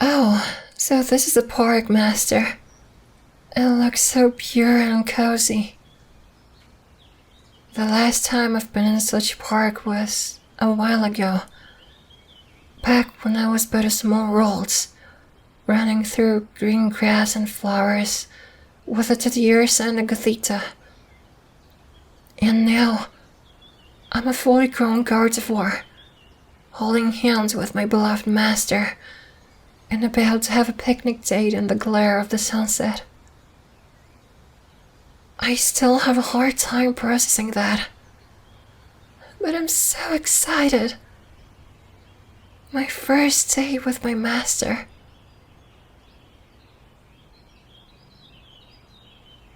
Oh, so this is the park, Master. It looks so pure and cozy. The last time I've been in such a park was a while ago. Back when I was but a small Rolls, running through green grass and flowers with a Teddiursa and a Gothita. And now, I'm a fully grown Gardevoir, holding hands with my beloved master, and about to have a picnic date in the glare of the sunset. I still have a hard time processing that, but I'm so excited. My first date with my master.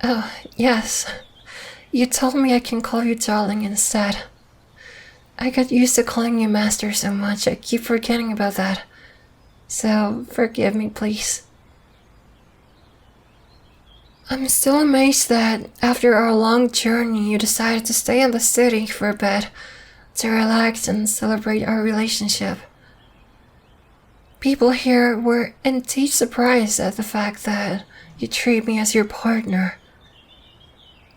Oh, yes. You told me I can call you darling instead. I got used to calling you master so much I keep forgetting about that. So, forgive me, please. I'm still amazed that after our long journey you decided to stay in the city for a bit to relax and celebrate our relationship. People here were indeed surprised at the fact that you treat me as your partner.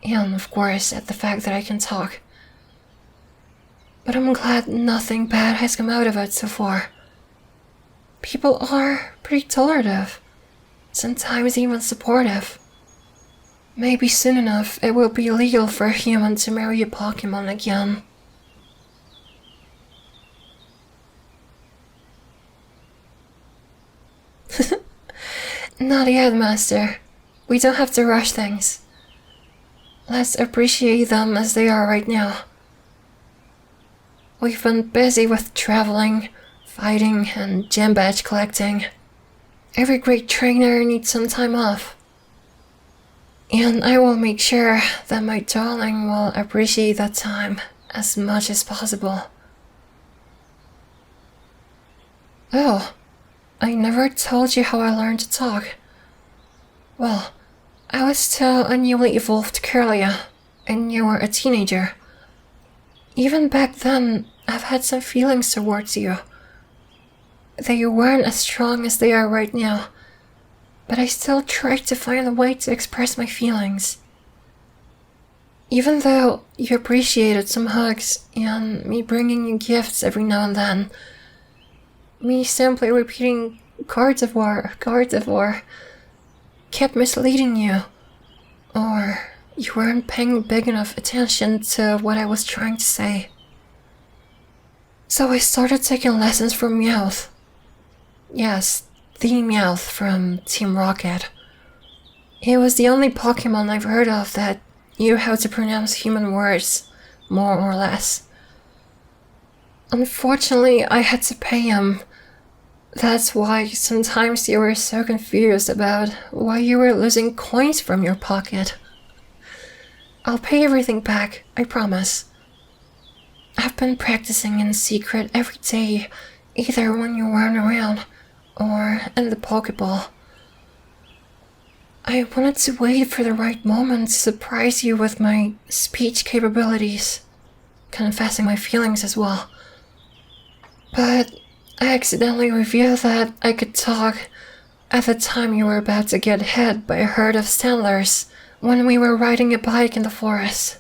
And, of course, at the fact that I can talk. But I'm glad nothing bad has come out of it so far. People are pretty tolerant, sometimes even supportive. Maybe soon enough it will be illegal for a human to marry a Pokémon again. Not yet, Master. We don't have to rush things. Let's appreciate them as they are right now. We've been busy with traveling, fighting, and gem badge collecting. Every great trainer needs some time off. And I will make sure that my darling will appreciate that time as much as possible. Oh, I never told you how I learned to talk. Well, I was still a newly evolved Kirlia, and you were a teenager. Even back then, I've had some feelings towards you. They weren't as strong as they are right now, but I still tried to find a way to express my feelings. Even though you appreciated some hugs and me bringing you gifts every now and then, me simply repeating Gardevoir, Gardevoir, kept misleading you, or you weren't paying big enough attention to what I was trying to say. So I started taking lessons from Meowth. Yes, the Meowth from Team Rocket. He was the only Pokemon I've heard of that knew how to pronounce human words, more or less. Unfortunately, I had to pay him. That's why sometimes you were so confused about why you were losing coins from your pocket. I'll pay everything back, I promise. I've been practicing in secret every day, either when you weren't around or in the Pokeball. I wanted to wait for the right moment to surprise you with my speech capabilities, confessing my feelings as well. But I accidentally revealed that I could talk at the time you were about to get hit by a herd of Sandlers when we were riding a bike in the forest.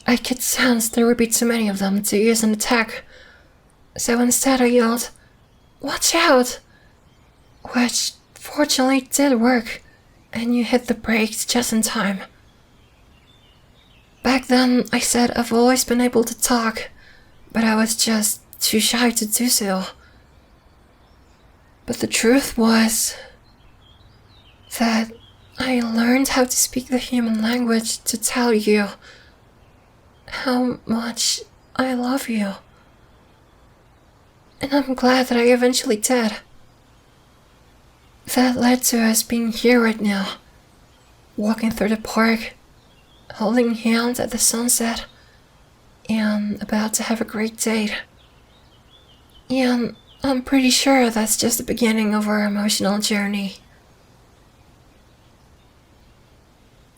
I could sense there would be too many of them to use an attack, so instead I yelled, "Watch out!" Which fortunately did work, and you hit the brakes just in time. Back then I said I've always been able to talk, but I was just too shy to do so. But the truth was that I learned how to speak the human language to tell you how much I love you. And I'm glad that I eventually did. That led to us being here right now, walking through the park, holding hands at the sunset, and about to have a great date. And I'm pretty sure that's just the beginning of our emotional journey.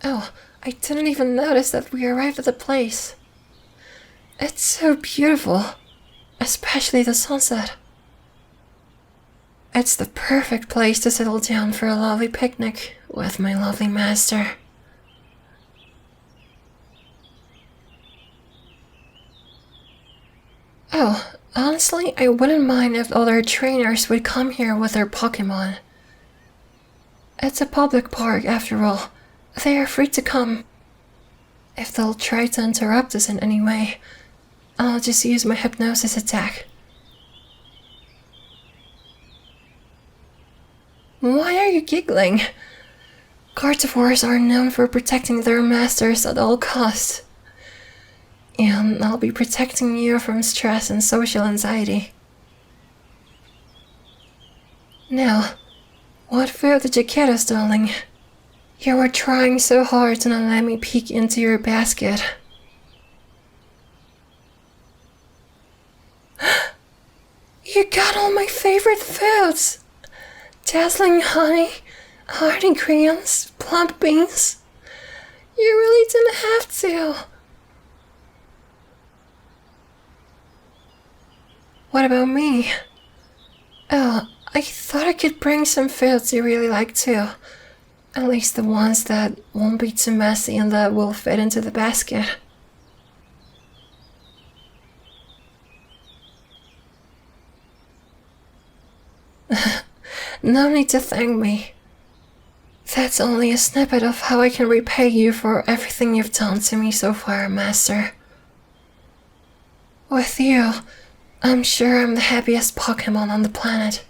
Oh, I didn't even notice that we arrived at the place. It's so beautiful, especially the sunset. It's the perfect place to settle down for a lovely picnic with my lovely master. Oh, honestly, I wouldn't mind if other trainers would come here with their Pokémon. It's a public park, after all. They are free to come. If they'll try to interrupt us in any way, I'll just use my hypnosis attack. Why are you giggling? Gardevoirs are known for protecting their masters at all costs. And I'll be protecting you from stress and social anxiety. Now, what food did you get us, darling? You were trying so hard to not let me peek into your basket. You got all my favorite foods! Dazzling honey, hearty greens, plump beans. You really didn't have to. What about me? Oh, I thought I could bring some foods you really like too. At least the ones that won't be too messy and that will fit into the basket. No need to thank me. That's only a snippet of how I can repay you for everything you've done to me so far, Master. With you, I'm sure I'm the happiest Pokémon on the planet.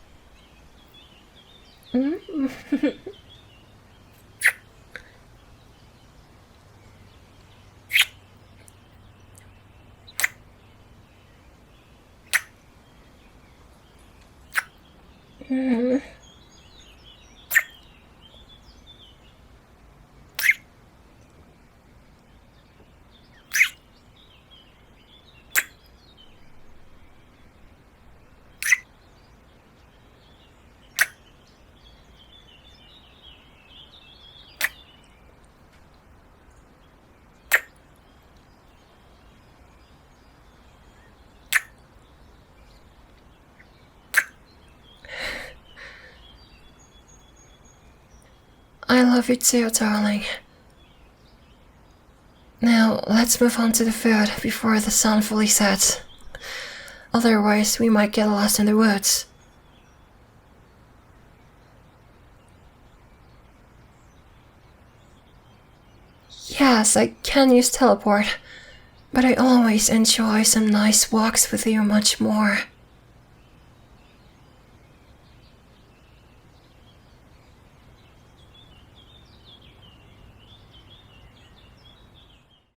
I love you too, darling. Now, let's move on to the food before the sun fully sets. Otherwise, we might get lost in the woods. Yes, I can use teleport, but I always enjoy some nice walks with you much more.